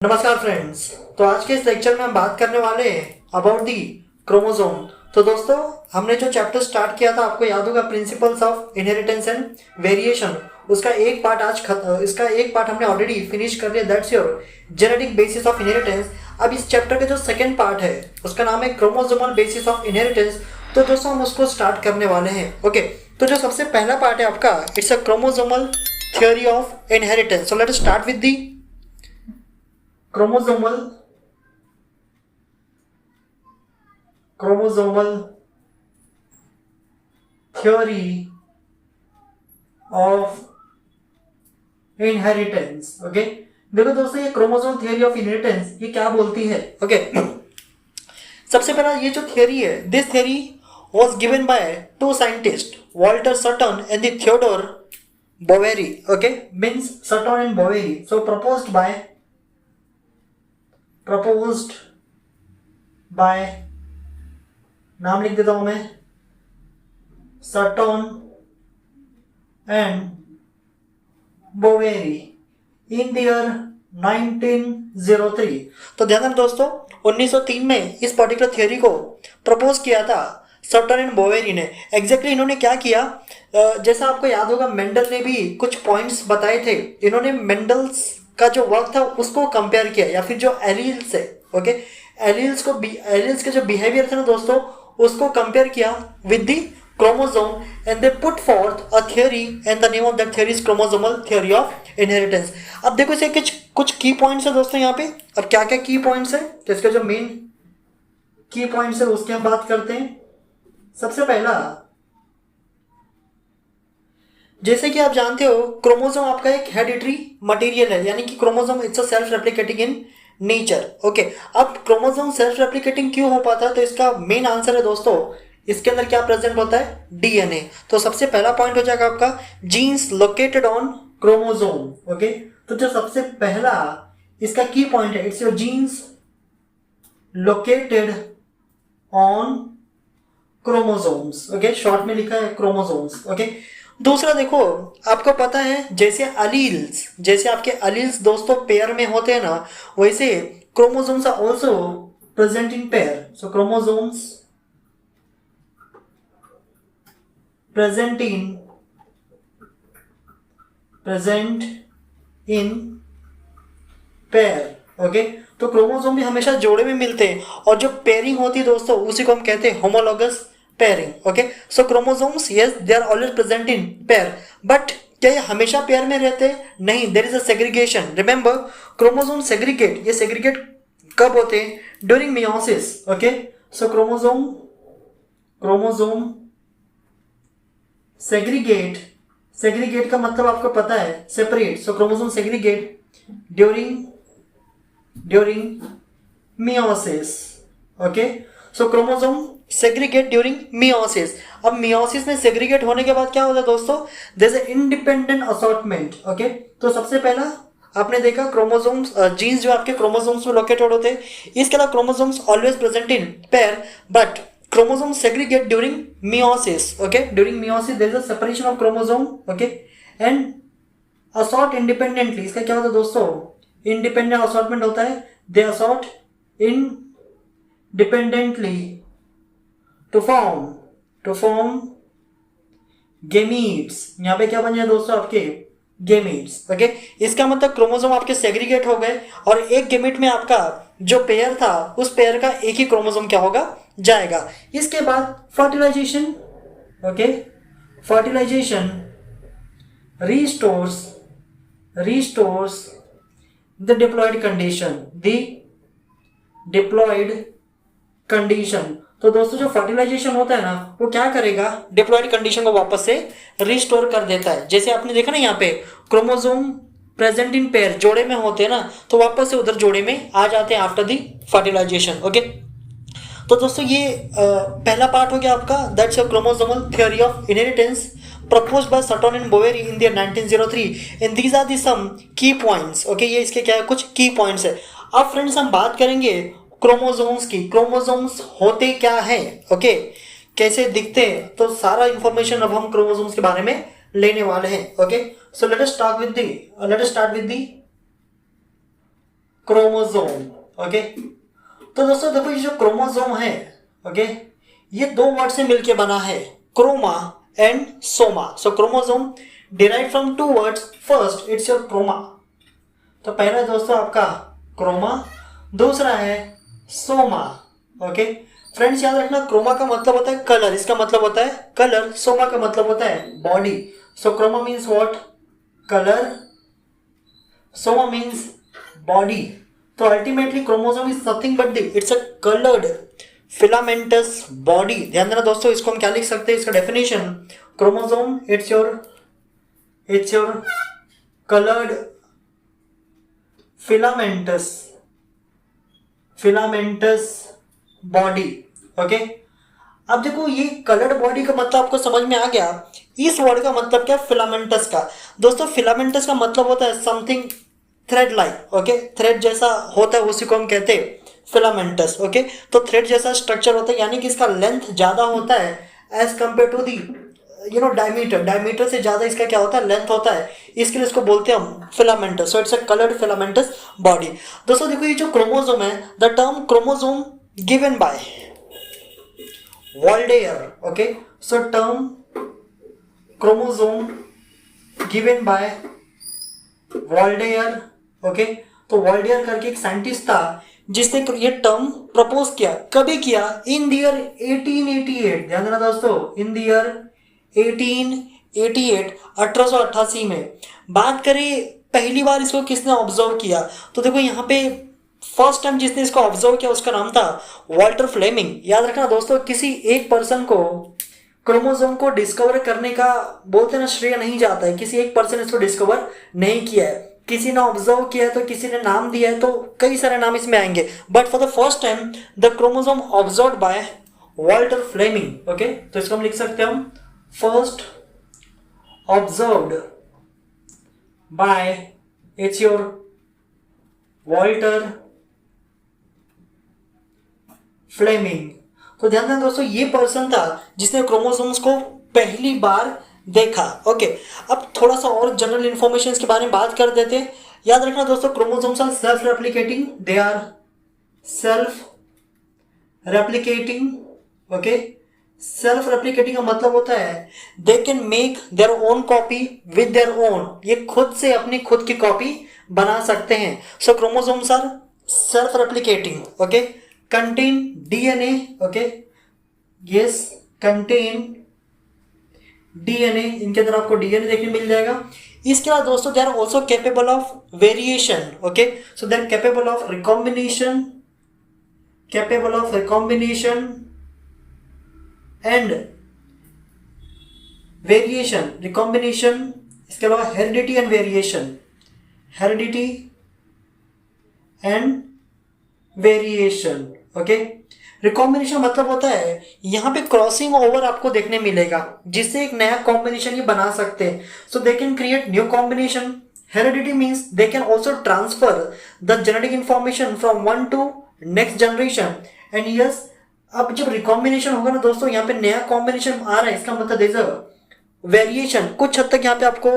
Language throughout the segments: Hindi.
नमस्कार फ्रेंड्स। तो आज के इस लेक्चर में हम बात करने वाले हैं अबाउट दी क्रोमोसोम। तो दोस्तों, हमने जो चैप्टर स्टार्ट किया था आपको याद होगा, principles of inheritance and variation. उसका एक पार्ट इसका एक पार्ट हमने ऑलरेडी फिनिश कर लिया, that's your genetic basis of inheritance. अब इस चैप्टर का जो सेकंड पार्ट है उसका नाम है क्रोमोसोमल बेसिस ऑफ इनहेरिटेंस। तो दोस्तों हम उसको स्टार्ट करने वाले हैं। ओके, तो जो सबसे पहला पार्ट है आपका, it's a chromosomal theory of inheritance. So let us start with the chromosomal theory of inheritance। Okay, देखो दोस्तों, ये क्रोमोसोम थियरी ऑफ इनहेरिटेंस ये क्या बोलती है। ओके, सबसे पहला ये जो थियरी है, this theory was given by two scientists, Walter Sutton and the Theodore Boveri। okay, means Sutton and Boveri। so proposed by नाम लिख देता हूं मैं, Sutton and Boveri in the year 1903। तो ध्यान दें दोस्तों, 1903 में इस पर्टिकुलर थियोरी को प्रपोज किया था सटन एंड बोवेरी ने। एग्जैक्टली इन्होंने क्या किया, जैसा आपको याद होगा मेंडल ने भी कुछ पॉइंट्स बताए थे। इन्होंने मेंडल्स का जो वर्क था उसको कंपेयर किया, या फिर जो एलील्स है, ओके, एलील्स के जो बिहेवियर थे ना दोस्तों, उसको कंपेयर किया with the chromosome and they put forth a theory and the name of that theory is chromosomal theory of inheritance. अब देखो इसे कुछ की पॉइंट्स है दोस्तों यहाँ पे। अब क्या क्या की पॉइंट्स है, तो इसका जो मेन की पॉइंट्स है उसकी हम बात करते हैं। सबसे पहला, जैसे कि आप जानते हो, क्रोमोसोम आपका एक हेरिडिटरी मटेरियल है, यानी कि chromosome it's a self replicating in nature. Okay, अब क्रोमोसोम सेल्फ रेप्लिकेटिंग क्यों हो पाता है, तो इसका मेन आंसर है दोस्तों, इसके अंदर क्या प्रेजेंट होता है, डीएनए। तो सबसे पहला पॉइंट हो जाएगा आपका genes located on chromosome. Okay, तो जो सबसे पहला इसका की पॉइंट है, it's your genes located on chromosomes. Okay, short में लिखा है क्रोमोसोम्स। ओके, दूसरा देखो, आपको पता है जैसे आपके अलील्स दोस्तों पेयर में होते हैं ना, वैसे chromosomes are also present in pair. So chromosomes present in pair. Okay, तो क्रोमोसोम भी हमेशा जोड़े में मिलते हैं, और जो पेयरिंग होती है दोस्तों उसी को हम कहते हैं homologous pairing। okay, so chromosomes, yes, they are always present in pair, but क्या ये हमेशा पेयर में रहते हैं, नहीं, there is a segregation। remember, chromosome segregate, ये segregate कब होते हैं, during meiosis। okay, so chromosome segregate का मतलब आपको पता है, separate। so chromosome segregate during meiosis। okay, so chromosome segregate during meiosis. अब मियोसिस में सेग्रीगेट होने के बाद क्या होता है दोस्तों, there is independent assortment. Okay, तो सबसे पहला आपने देखा क्रोमोसोम्स, जीन्स जो आपके क्रोमोसोम्स में लोकेटेड होते हैं, इसके अलावा chromosomes always present in pair, but chromosomes segregate during meiosis. Okay, during meiosis there is a separation of chromosome, okay, and assort independently. इसका क्या होता है दोस्तों, इंडिपेंडेंट असॉर्टमेंट होता है, they assort independently to form gametes। यहाँ पे क्या बन जाए दोस्तों, आपके gametes। ओके, इसका मतलब क्रोमोसोम आपके सेग्रीगेट हो गए, और एक गेमेट में आपका जो पेयर था उस पेयर का एक ही क्रोमोसोम क्या होगा, जाएगा। इसके बाद fertilisation. Okay, fertilisation restores the diploid condition। तो दोस्तों, जो फर्टिलाइजेशन होता है ना, वो क्या करेगा, डिप्लॉयड कंडीशन को वापस से रिस्टोर कर देता है। जैसे आपने देखा ना यहाँ पे, क्रोमोसोम प्रेजेंट इन पेयर, जोड़े में होते हैं ना, तो वापस से उधर जोड़े में आ जाते हैं आफ्टर द फर्टिलाइजेशन। ओके, तो दोस्तों ये पहला पार्ट हो गया आपका, that's your chromosomal theory of inheritance proposed by Sutton and Boveri in the year 1903, and these are the some key points। okay, ये इसके क्या है, कुछ की पॉइंट्स है। अब फ्रेंड्स हम बात करेंगे क्रोमोसोम्स की। क्रोमोसोम्स होते क्या है, ओके, कैसे दिखते हैं, तो सारा इंफॉर्मेशन अब हम क्रोमोसोम्स के बारे में लेने वाले हैं। Okay, so let us start with the chromosome. Okay, तो दोस्तों देखो ये जो क्रोमोसोम है, ओके, ये दो वर्ड से मिलके बना है, chroma and soma. So chromosome derive from two words, first it's your chroma, तो पहला दोस्तों आपका क्रोमा, दूसरा है सोमा। ओके फ्रेंड्स, याद रखना क्रोमा का मतलब होता है कलर, इसका मतलब होता है कलर, सोमा का मतलब होता है body. So chroma means what? Colour, soma means body. तो ultimately chromosome is nothing but it's a coloured filamentous body. ध्यान देना दोस्तों, इसको हम क्या लिख सकते हैं, इसका definition, chromosome it's your coloured filamentous body. Okay, अब देखो ये कलर्ड बॉडी का मतलब आपको समझ में आ गया। इस वर्ड का मतलब क्या? फिलामेंटस का। दोस्तों फिलामेंटस का मतलब होता है something thread like. Okay, thread जैसा होता है उसी को हम कहते हैं फिलामेंटस। ओके, तो थ्रेड जैसा स्ट्रक्चर होता है, यानी कि इसका लेंथ ज्यादा होता है as compare to the diameter. Diameter से ज्यादा इसका क्या होता है? लेंथ होता है, इसके लिए इसको बोलते हैं हम filamentous. So it's a coloured filamentous body. दोस्तों देखो ये जो क्रोमोसोम है, the term chromosome given by Waldeyer. Okay, so term chromosome given by Waldeyer. Okay, तो Waldeyer करके एक साइंटिस्ट था जिसने ये टर्म प्रपोज किया। कभी किया? इन द ईयर 1888। ध्यान देना दोस्तों, इन द ईयर 1888, 1888 में। बात करें पहली बार इसको किसने ऑब्जर्व किया, तो देखो यहाँ पे फर्स्ट टाइम जिसने इसको ऑब्जर्व किया उसका नाम था वाल्टर फ्लेमिंग। याद रखना दोस्तों, किसी एक पर्सन को क्रोमोसोम को डिस्कवर करने का बोलते ना श्रेय नहीं जाता है। किसी एक पर्सन इसको डिस्कवर नहीं किया है, किसी ने ऑब्जर्व किया है तो किसी ने नाम दिया है, तो कई सारे नाम इसमें आएंगे। But for the first time the chromosome observe by Walter Flemming. Okay, तो इसको हम लिख सकते हैं, हम first observed by it's your Walter Flemming. तो ध्यान देना दोस्तों, ये पर्सन था जिसने क्रोमोसोम्स को पहली बार देखा। ओके, अब थोड़ा सा और जनरल इंफॉर्मेशन के बारे में बात कर देते हैं। याद रखना दोस्तों, chromosomes are self replicating, they are self replicating. Okay, self replicating का मतलब होता है they can make their own copy with their own, ये खुद से अपनी खुद की कॉपी बना सकते हैं। So chromosomes are self replicating. Okay, contain DNA. Okay, yes, contain DNA, इनके अंदर आपको डीएनए देखने मिल जाएगा। इसके बाद दोस्तों they are also capable of variation. Okay, so they are capable of recombination, and variation, recombination. इसके अलावा heredity and variation, heredity and variation. Okay, recombination मतलब होता है यहाँ पे क्रॉसिंग ओवर आपको देखने मिलेगा, जिससे एक नया कॉम्बिनेशन ये बना सकते हैं। So they can create new combination. Heredity means they can also transfer the genetic information from one to next generation. And yes, अब जब रिकॉम्बिनेशन होगा ना दोस्तों, यहाँ पे नया कॉम्बिनेशन आ रहा है, इसका मतलब देयर वेरिएशन। कुछ हद तक यहाँ पे आपको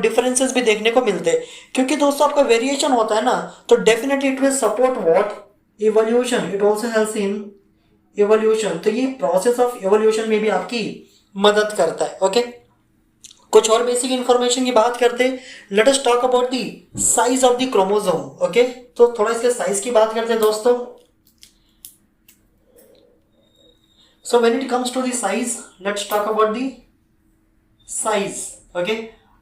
डिफरेंसेस भी देखने को मिलते हैं, क्योंकि दोस्तों आपका वेरिएशन होता है ना, तो definitely it will support what? Evolution. It also helps in evolution. तो ये प्रोसेस ऑफ इवोल्यूशन में भी आपकी मदद करता है। ओके, कुछ और बेसिक इंफॉर्मेशन की बात करते हैं। Let us talk about the size of the chromosome. Okay, तो थोड़ा इसके साइज की बात करते हैं दोस्तों। So when it comes to the size, let's talk about the size. Okay,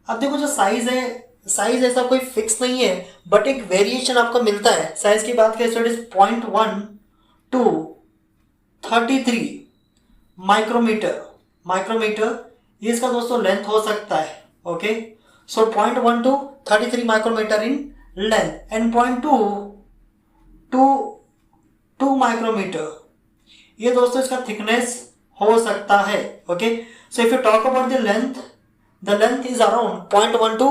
अब देखो जो साइज है, साइज ऐसा कोई फिक्स नहीं है, बट एक वेरिएशन आपको मिलता है। साइज की बात करें तो इट इज 0.1 to 33 माइक्रोमीटर ये इसका दोस्तों लेंथ हो सकता है। Okay, so 0.1 to 33 micrometre in length and 0.2 to 2 micrometre ये दोस्तों इसका थिकनेस हो सकता है। Okay, so if you talk about the length is around 0.1 to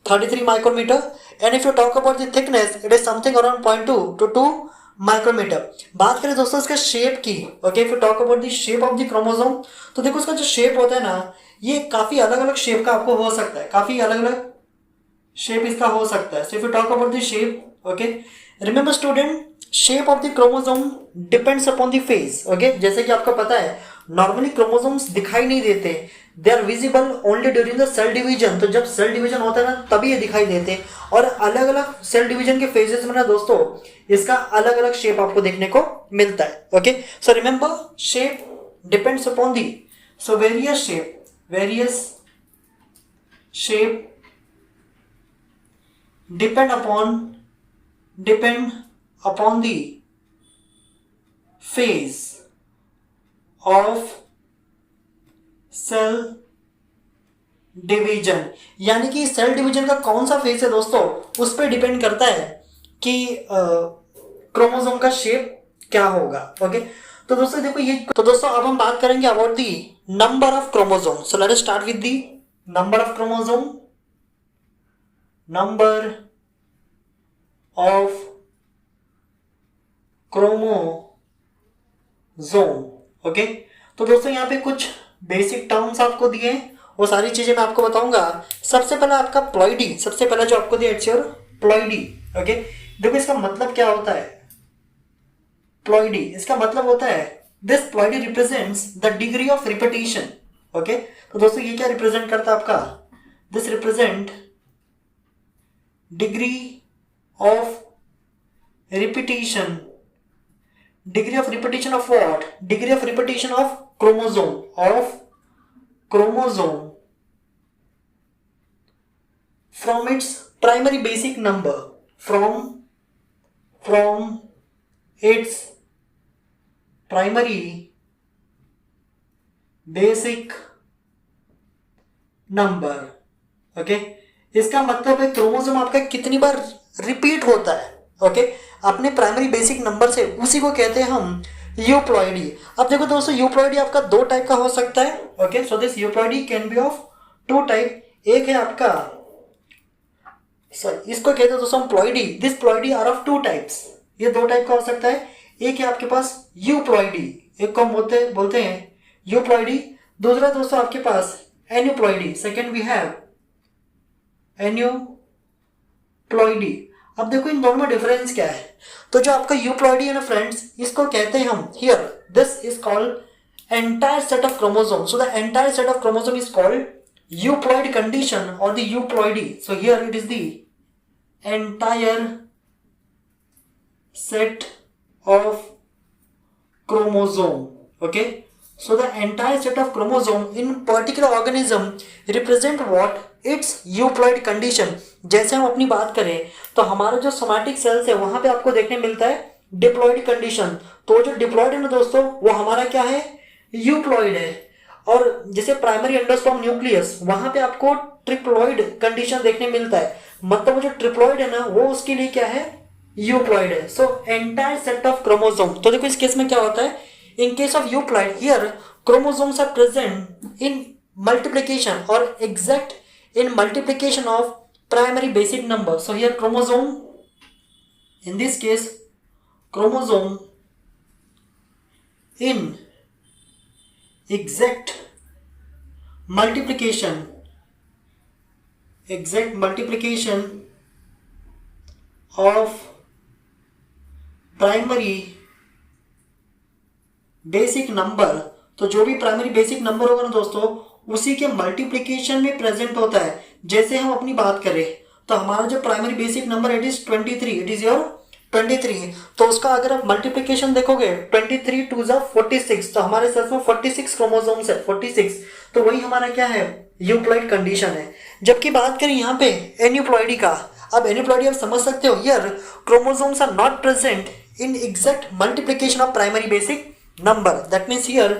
33 micrometer, and if you talk about the thickness, it is something around 0.2 to 2 micrometer. बात करें दोस्तों इसके शेप की। Okay, if you talk about the shape of the chromosome, तो देखो इसका जो शेप होता है ना, ये काफी अलग अलग शेप का आपको हो सकता है, काफी अलग अलग शेप इसका हो सकता है। So if you talk about the shape, okay, remember student, shape of the chromosome depends upon the phase. Okay, जैसे कि आपको पता है नॉर्मली क्रोमोसोम्स दिखाई नहीं देते, they are visible only during the cell division. तो जब सेल डिवीजन होता है ना तभी ये दिखाई देते, और अलग अलग सेल डिवीजन के फेजेस में ना दोस्तों इसका अलग अलग शेप आपको देखने को मिलता है। Okay, so remember shape depends upon the, so various shape depend upon the phase of cell division. यानी कि सेल डिवीजन का कौन सा फेज है दोस्तों उस पर डिपेंड करता है कि क्रोमोसोम का शेप क्या होगा। ओके, तो दोस्तों देखो ये, तो दोस्तों अब हम बात करेंगे about the number of chromosome. So let us start with the number of chromosome. number of chromosome। Okay, तो दोस्तों यहाँ पे कुछ बेसिक टर्म्स आपको दिए हैं, वो सारी चीजें मैं आपको बताऊंगा। सबसे पहला आपका प्लॉइडी, सबसे पहला जो आपको दिया इट्स योर प्लॉइडी। ओके, देखो इसका मतलब क्या होता है। प्लॉइडी, इसका मतलब होता है this ploidy represents the degree of repetition. Okay, तो दोस्तों ये क्या रिप्रेजेंट करता है आपका, this represent degree of repetition of what, degree of repetition of chromosome from its primary basic number, from its primary basic number। Okay, इसका मतलब है क्रोमोसोम आपका कितनी बार रिपीट होता है। ओके, अपने प्राइमरी बेसिक नंबर से, उसी को कहते हैं हम यूप्लॉइडी। अब देखो दोस्तों यूप्लॉइडी आपका दो टाइप का हो सकता है। Okay, so this euploidy can be of two type. एक है आपका, सॉरी इसको कहते हैं दोस्तों हम ploidy. This ploidy are of two types, ये दो टाइप का हो सकता है। एक है आपके पास यूप्लॉइडी, एक को हम बोलते हैं यूप्लॉइडी। दूसरा दोस्तों आपके पास aneuploidy. Second we have aneuploidy. अब देखो इन दोनों में डिफरेंस क्या है। तो जो आपका यूप्लॉइडी है ना फ्रेंड्स, इसको कहते हैं हम here, this is called entire set of chromosome. So the entire set of chromosome is called euploid condition और the euploidy. So here it is the entire set of chromosome. Okay, so the entire set of chromosome in particular organism represent what, its euploid condition। जैसे हम अपनी बात करें तो हमारा जो सोमैटिक सेल्स है वहां पे आपको देखने मिलता है डिप्लॉइड कंडीशन। तो जो डिप्लॉइड है ना दोस्तों वो हमारा क्या है, यूप्लॉइड है। और जैसे प्राइमरी एंडोस्पर्म न्यूक्लियस वहां पे आपको ट्रिप्लॉइड कंडीशन देखने मिलता है, मतलब वो जो ट्रिप्लॉइड है ना वो उसके लिए क्या है, यूप्लॉइड है। So entire set of chromosome. तो देखो इस केस में क्या होता है, in case of euploid, here chromosomes are present in multiplication or exact in multiplication of primary basic number। So here chromosome, in this case chromosome in exact multiplication of primary basic number. तो जो भी प्राइमरी बेसिक नंबर होगा ना दोस्तों उसी के मल्टीप्लिकेशन में प्रेजेंट होता है। जैसे हम अपनी बात करें तो हमारा जो primary basic number it is 23, it is your 23। तो उसका अगर आप मल्टीप्लिकेशन देखोगे 23 2 जा 46, तो हमारे सेल्स में 46 क्रोमोसोम्स है, 46। तो वही हमारा क्या है, यूप्लॉइड कंडीशन है। जबकि बात करें यहाँ पे एन्यूप्लॉइडी का, अब एन्यूप्लॉइडी आप समझ सकते हो, here chromosomes are not present in exact multiplication of primary basic number, that means here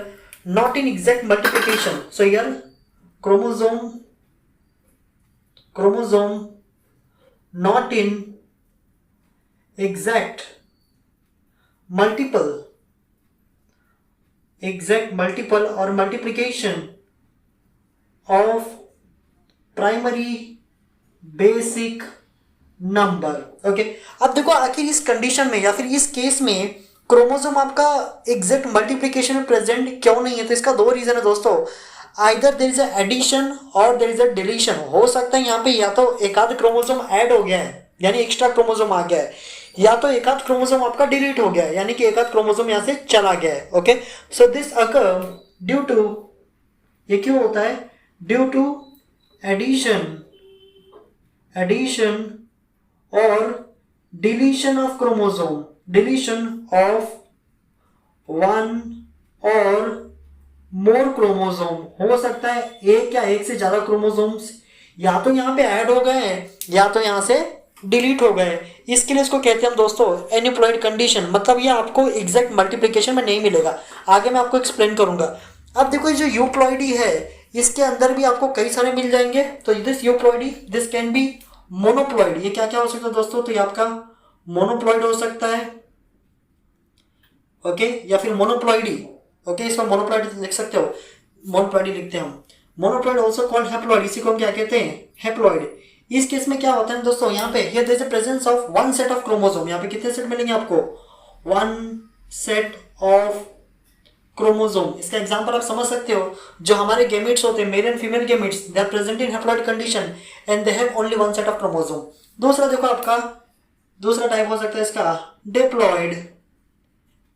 not in exact multiplication। So here chromosome not in exact multiple or multiplication of primary basic number। Okay, अब देखो आखिर इस कंडीशन में या फिर इस केस में क्रोमोसोम आपका एग्जैक्ट मल्टीप्लिकेशन में प्रेजेंट क्यों नहीं है। तो इसका दो रीजन है दोस्तों, either there is a addition or there is a deletion. हो सकता है यहाँ पे या तो एक आध क्रोमोसोम ऐड हो गया है यानी एक्स्ट्रा क्रोमोसोम आ गया है, या तो एक आध क्रोमोसोम आपका डिलीट हो गया है, यानी कि एक आध क्रोमोसोम यहाँ से चला गया है। Okay, so this occur due to, ये क्यों होता है? Due to addition or deletion of chromosome, deletion of one or more chromosome. हो सकता है एक या एक से ज्यादा क्रोमोसोम्स या तो यहाँ पे ऐड हो गए हैं या तो यहाँ से डिलीट हो गए। इसके लिए इसको कहते हैं हम दोस्तों एन्यूप्लॉइड कंडीशन। मतलब ये आपको एग्जैक्ट मल्टीप्लिकेशन में नहीं मिलेगा, आगे मैं आपको एक्सप्लेन करूंगा। अब देखो ये जो यूप्लॉइडी है इसके अंदर भी आपको कई सारे मिल जाएंगे। तो this euploidy, this can be मोनोप्लॉइड। ये क्या क्या हो सकता है दोस्तों? तो ये आपका मोनोप्लॉइड हो सकता है, ओके, या फिर मोनोप्लॉइडी। ओके, इसमें मोनोप्लॉइड लिख सकते हो, मोनोप्लॉइडी लिखते हैं हम। मोनोप्लॉइड ऑल्सो कॉल्ड हैप्लॉइड, इसी को हम क्या कहते हैं? हैप्लॉइड। इस केस में क्या होता है दोस्तों, यहाँ पे here there is a presence of one set of chromosome. यहाँ पे कितने सेट मिलेंगे आपको? One set of chromosome. इसका एग्जांपल आप समझ सकते हो, जो हमारे गेमेट्स होते हैं, male and female gametes, they are present in haploid condition and they have only one set of chromosome. दूसरा देखो आपका, दूसरा टाइप हो सकता है इसका डिप्लॉइड।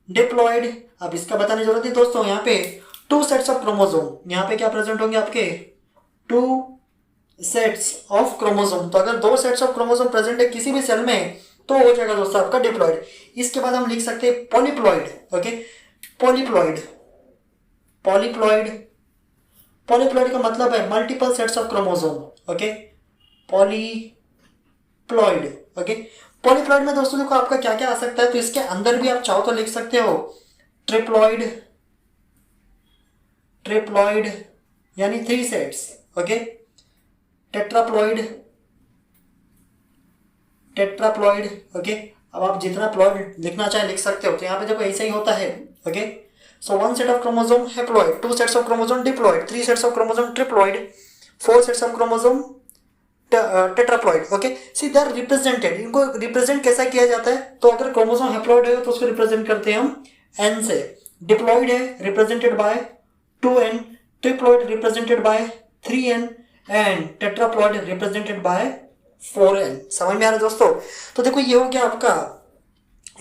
डिप्लॉइड, अब इसका बताने की जरूरत है दोस्तों, यहाँ पे टू सेट्स ऑफ क्रोमोसोम। यहाँ पे क्या प्रेजेंट होंगे आपके? To sets of chromosome. तो अगर दो सेट्स ऑफ क्रोमोसोम प्रेजेंट है किसी भी सेल में तो हो जाएगा दोस्तों आपका डिप्लॉइड। इसके बाद हम लिख सकते हैं polyploid. Okay, polyploid, polyploid, polyploid का मतलब है multiple sets of chromosome. Okay, polyploid. Okay, polyploid में दोस्तों देखो आपका क्या क्या आ सकता है, तो इसके अंदर भी आप चाहो तो लिख सकते हो ट्रिप्लॉइड, ट्रिप्लॉइड यानी three sets. Okay, tetraploid, tetraploid. Okay, अब आप जितना प्लॉइड लिखना चाहे लिख सकते हो। तो यहाँ पे देखो ऐसा ही होता है। Okay, so one set of chromosome haploid, two sets of chromosome diploid, three sets of chromosome triploid, four sets of chromosome tetraploid. Okay, see they are represented. इनको रिप्रेजेंट कैसा किया जाता है? तो अगर क्रोमोसोम हैप्लॉइड है तो उसको रिप्रेजेंट करते हैं हम एन से। डिप्लॉइड है represented by 2n, triploid represented by 3n and tetraploid represented by 4n। समझ में आ रहा है दोस्तों? तो देखो ये हो गया आपका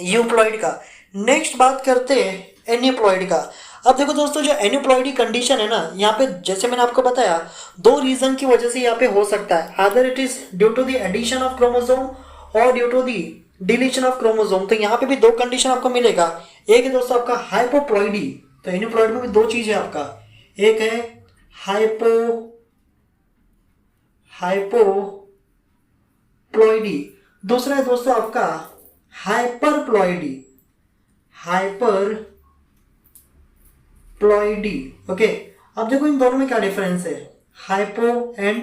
यूप्लॉइड का। नेक्स्ट बात करते हैं एन्यूप्लॉइड का। अब देखो दोस्तों जो एन्यूप्लॉइडी कंडीशन है ना, यहाँ पे जैसे मैंने आपको बताया दो रीजन की वजह से यहाँ पे हो सकता है। Other it is due to the addition of chromosome और due to the deletion of chromosome. तो यहाँ पे भी दो कंडीशन आपको मिलेगा। एक है दोस्तों आपका हाइपोप्लॉइडी। तो एन्यूप्लॉइड में भी दो चीज है आपका, एक है हाइपोप्लॉइडी, दूसरा है दोस्तों आपका हाइपरप्लॉइडी, हाइपरप्लॉइडी। ओके, अब देखो इन दोनों में क्या डिफरेंस है, हाइपो एंड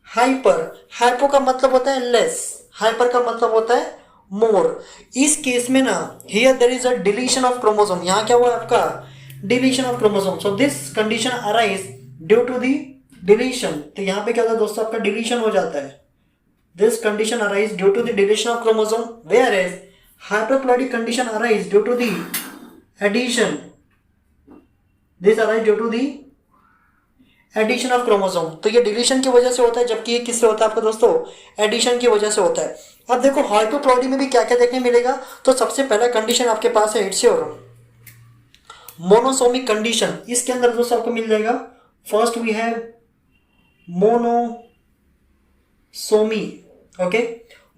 हाइपर। हाइपो का मतलब होता है लेस, हाइपर का मतलब होता है मोर। इस केस में ना here there is a deletion of chromosome. यहाँ क्या हुआ आपका? Deletion of chromosome. So this condition arise due to the deletion. तो यहाँ पे क्या होता है दोस्तों आपका डिलीशन हो जाता है। This condition arise due to the deletion of chromosome, whereas hyperploidic condition arise due to the addition. This arise due to the addition of chromosome. तो ये डिलीशन की वजह से होता है, जबकि ये किससे होता है आपका दोस्तों? एडिशन की वजह से होता है। अब देखो हाइपोप्लॉइडी में भी क्या क्या देखने मिलेगा। तो सबसे पहला कंडीशन आपके पास है इट्स योर मोनोसोमिक कंडीशन। इसके अंदर दोस्तों आपको मिल जाएगा, first we have monosomy. Okay,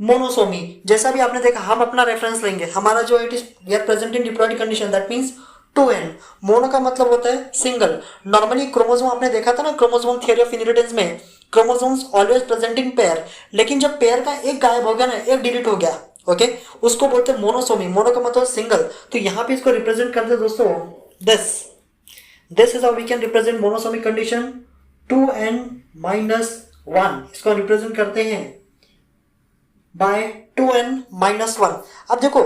monosomy जैसा भी आपने देखा, हम अपना रेफरेंस लेंगे। हमारा जो it is we are present in diploid condition, that means 2n। Mono का मतलब होता है सिंगल। नॉर्मली क्रोमोसोम आपने देखा था ना, क्रोमोसोम थ्योरी ऑफ इनहेरिटेंस में chromosomes always present in pair. लेकिन जब पेयर का एक गायब हो गया ना, एक डिलीट हो गया, ओके, उसको बोलते हैं मोनोसोमी। मोनो का मतलब सिंगल। तो यहाँ पे इसको रिप्रेजेंट करते हैं दोस्तों this is how we can represent monosomic condition 2n-1। इसको रिप्रेजेंट करते हैं बाय 2n-1। अब देखो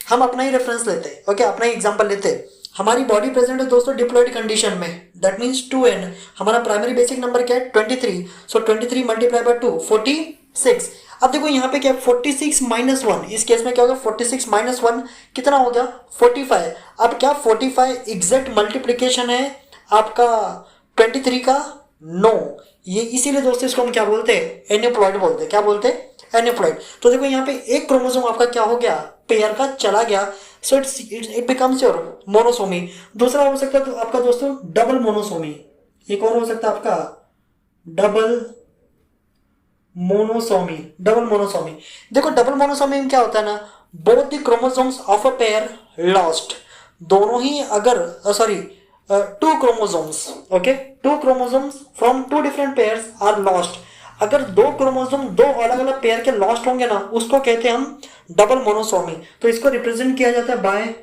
हम अपना ही रेफरेंस लेते हैं, ओके, अपना ही एग्जांपल लेते हैं। हमारी बॉडी प्रेजेंट है दोस्तों डिप्लॉइड कंडीशन में, दैट मींस 2n। हमारा प्राइमरी बेसिक नंबर क्या है? 23। सो 23 मल्टीप्लाई बाय 2 46। अब देखो यहाँ पे क्या है? 46-1। इस केस में क्या होगा? 46-1 कितना हो गया? 45। अब क्या 45 एग्जैक्ट मल्टीप्लीकेशन है आपका 23 का? नो, ये इसीलिए दोस्तों इसको हम क्या बोलते हैं, एन्यूप्लॉइड बोलते हैं। क्या बोलते हैं, एन्यूप्लॉइड। तो देखो यहाँ पे एक क्रोमोसोम आपका क्या हो गया, पेयर का चला गया, so it becomes your monosomy. दूसरा हो सकता है तो आपका दोस्तों डबल मोनोसोमी, एक और हो सकता है आपका डबल मोनोसोमी। डबल मोनोसोमी, देखो डबल मोनोसोमी में क्या होता है ना, both the chromosomes of a pair lost, दोनों ही अगर sorry two chromosomes, okay, two chromosomes from two different pairs are lost. अगर दो क्रोमोसोम दो अलग अलग पेयर के लॉस्ट होंगे ना, उसको कहते हैं हम डबल मोनोसोमी। तो इसको रिप्रेजेंट किया जाता है by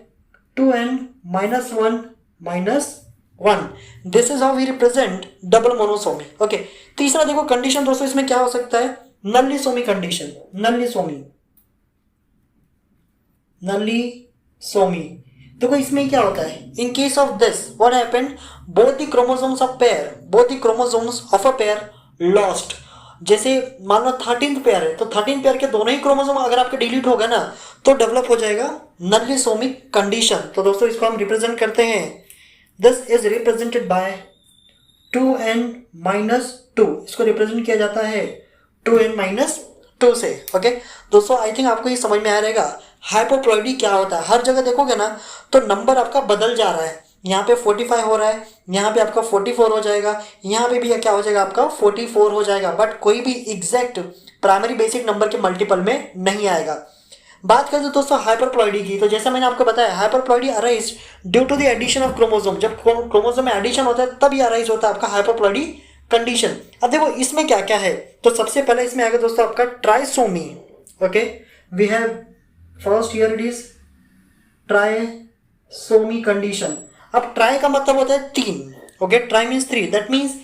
2n-1 -1। This is how we represent double monosomy. Okay, तीसरा देखो कंडीशन दोस्तों इसमें क्या हो सकता है, नल्लीसोमी कंडीशन। नल्लीसोमी, नल्लीसोमी, देखो इसमें क्या होता है, in case of this what happened, both the chromosomes of pair, both the chromosomes of a pair lost. जैसे मान लो 13th पेयर है, तो 13 पेयर के दोनों ही क्रोमोसोम अगर आपके डिलीट हो गए ना, तो डेवलप हो जाएगा नल्लीसोमिक कंडीशन। तो दोस्तों इसको हम रिप्रेजेंट करते हैं, this is represented bye 2n-2, इसको रिप्रेजेंट किया जाता है 2n-2 से। ओके दोस्तों, आई थिंक आपको ये समझ में आ रहेगा हाइपोप्लॉइडी क्या होता है। हर जगह देखोगे ना तो नंबर आपका बदल जा रहा है, यहाँ पे 45 हो रहा है, यहाँ पे आपका 44 हो जाएगा, यहाँ पे भी क्या हो जाएगा आपका 44 हो जाएगा, बट कोई भी एग्जैक्ट प्राइमरी बेसिक नंबर के मल्टीपल में नहीं आएगा। बात करें तो दोस्तों हाइपरप्लॉइडी की, तो जैसे मैंने आपको बताया hyperploidy arise due to the addition of chromosome. जब क्रोमोसोम में एडिशन होता है तब ये अराइज होता है आपका हाइपरप्लॉइडी कंडीशन। अब देखो इसमें क्या क्या है, तो सबसे पहले इसमें आएगा दोस्तों आपका trisomy. Okay, we have first here it is trisomy condition. अब ट्राई का मतलब होता है 3, okay, tri means 3, that means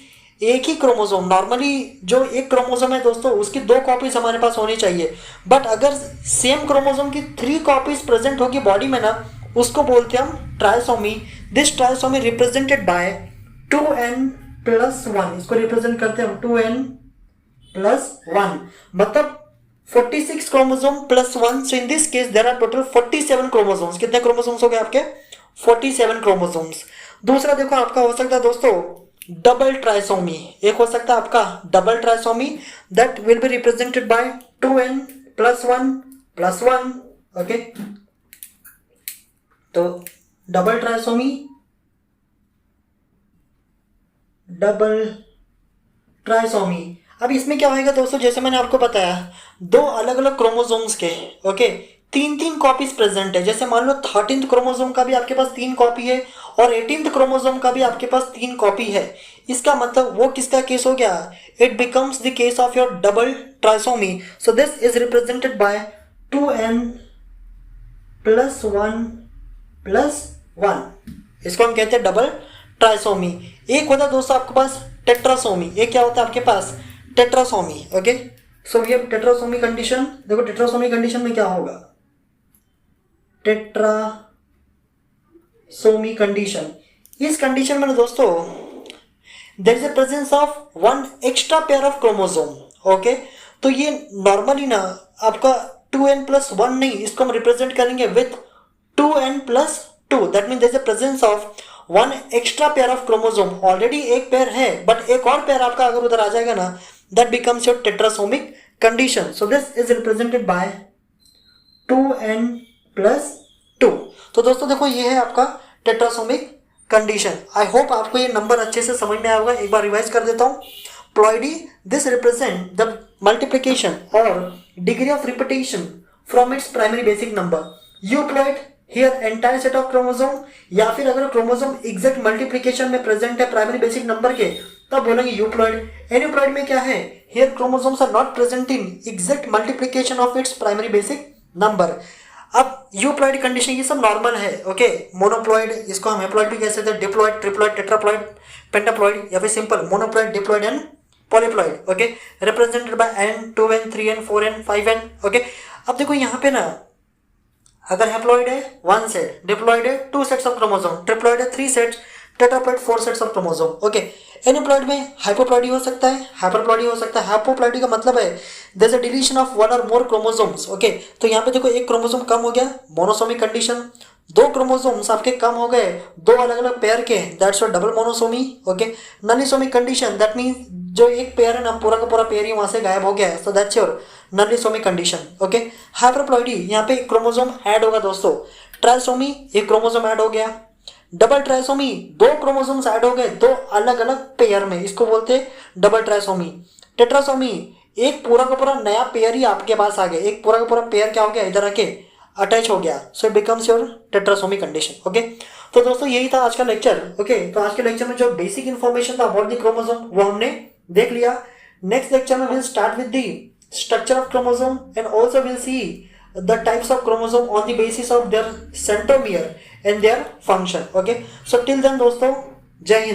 एक ही क्रोमोसोम। नॉर्मली जो एक क्रोमोसोम है दोस्तों उसकी 2 कॉपीज हमारे पास होनी चाहिए, बट अगर सेम क्रोमोसोम की 3 कॉपीज प्रेजेंट होगी बॉडी में ना, उसको बोलते हैं हम trisomy. This trisomy represented by 2n+1, इसको रिप्रेजेंट करते हैं हम 2n+1, मतलब 46 क्रोमोसोम plus 1। So in this case there are total 47 chromosomes. कितने क्रोमोसोम्स हो गए आपके, 47 क्रोमोसोम्स। दूसरा देखो आपका हो सकता है दोस्तों डबल ट्राइसोमी, एक हो सकता है आपका double trisomy, that will be represented by 2n+1+1। Okay, तो डबल ट्राइसोमी, डबल ट्राइसोमी। अब इसमें क्या होगा दोस्तों, जैसे मैंने आपको बताया 2 अलग अलग क्रोमोसोम्स के, ओके, 3 कॉपीज प्रेजेंट है। जैसे मान लो 13th क्रोमोसोम का भी आपके पास 3 कॉपी है और 18th क्रोमोसोम का भी आपके पास 3 कॉपी है। इसका मतलब वो किसका केस हो गया, it becomes the case of your double trisomy. So this is represented bye 2n+1+1, इसको हम कहते हैं डबल ट्राइसोमी। एक होता है दोस्तों आपके पास टेट्रासोमी, एक क्या होता है आपके पास tetrasomy. Okay, so we have tetrasomy condition. देखो टेट्रासोमी कंडीशन में क्या होगा, टेट्रासोमी कंडीशन, इस कंडीशन में दोस्तों there is a presence of 1 extra pair of chromosome. Okay, तो ये नॉर्मली ना आपका 2n+1 नहीं, इसको हम रिप्रेजेंट करेंगे with 2n+2, that mean there is a presence of 1 extra pair of chromosome. Already एक पेयर है बट एक और पेयर आपका अगर उधर आ जाएगा ना, that becomes your tetrasomic condition. So this is represented by 2n+2। तो दोस्तों देखो ये है आपका टेट्रासोमिक कंडीशन। आई होप आपको ये नंबर अच्छे से समझ में आया होगा। एक बार रिवाइज कर देता हूँ। Ploidy, this represent the multiplication और degree of repetition from its primary basic number. Euploid here entire set of chromosome, या फिर अगर क्रोमोसोम एग्जैक्ट मल्टीप्लिकेशन में प्रेजेंट है प्राइमरी बेसिक नंबर के, तब बोलेंगे यूप्लॉइड। एन्यूप्लॉइड में क्या है, here chromosomes are not present in exact multiplication of its primary basic number. अब यूप्लॉइड कंडीशन ये सब नॉर्मल है। ओके, मोनोप्लॉइड, इसको हम हैप्लॉइड भी कह सकते हैं, डिप्लॉइड, ट्रिप्लॉइड, टेट्राप्लॉइड, पेंटाप्लॉइड, या फिर simple monoploid, diploid and polyploid. Okay, represented by n, 2n, 3n, 4n, 5n। Okay, अब देखो यहाँ पे ना अगर हैप्लॉइड है 1 सेट, डिप्लॉइड है 2 सेट्स ऑफ क्रोमोसोम, ट्रिप्लॉइड है 3 sets, tetraploid 4 sets of chromosome. Okay, aneuploid में हाइपोप्लॉइडी हो सकता है, हाइपरप्लॉइडी हो सकता है। हाइपोप्लॉइडी का मतलब है there is a deletion of 1 or more chromosomes. Okay, तो यहाँ पे देखो एक क्रोमोसोम कम हो गया, मोनोसोमिक कंडीशन। दो क्रोमोसोम्स आपके कम हो गए दो अलग अलग पेयर के, that's your double monosomy. Okay, nullisomy condition, that means जो एक पेयर है ना पूरा का पूरा पेयर ही वहां से गायब हो गया है, so that's your nullisomy condition. Okay, hyperploidy, यहाँ पे क्रोमोसोम ऐड होगा दोस्तों। ट्राइसोमी, एक क्रोमोसोम ऐड हो गया। डबल ट्राइसोमी, दो क्रोमोसोम्स ऐड हो गए दो अलग अलग पेयर में, इसको बोलते हैं डबल ट्राइसोमी। टेट्रासोमी, एक पूरा का पूरा नया पेयर ही आपके पास आ गया, एक पूरा का पूरा पेयर क्या हो गया इधर आके अटैच हो गया, so it becomes your tetrasomy condition. Okay, तो दोस्तों यही था आज का लेक्चर। ओके, तो आज के लेक्चर में जो बेसिक इंफॉर्मेशन था अबाउट द क्रोमोसोम वो हमने देख लिया। नेक्स्ट लेक्चर में will start with the structure of chromosome and also will see the types of chromosome on the basis of their centromere and their function. Okay, so till then दोस्तों जय हिंद।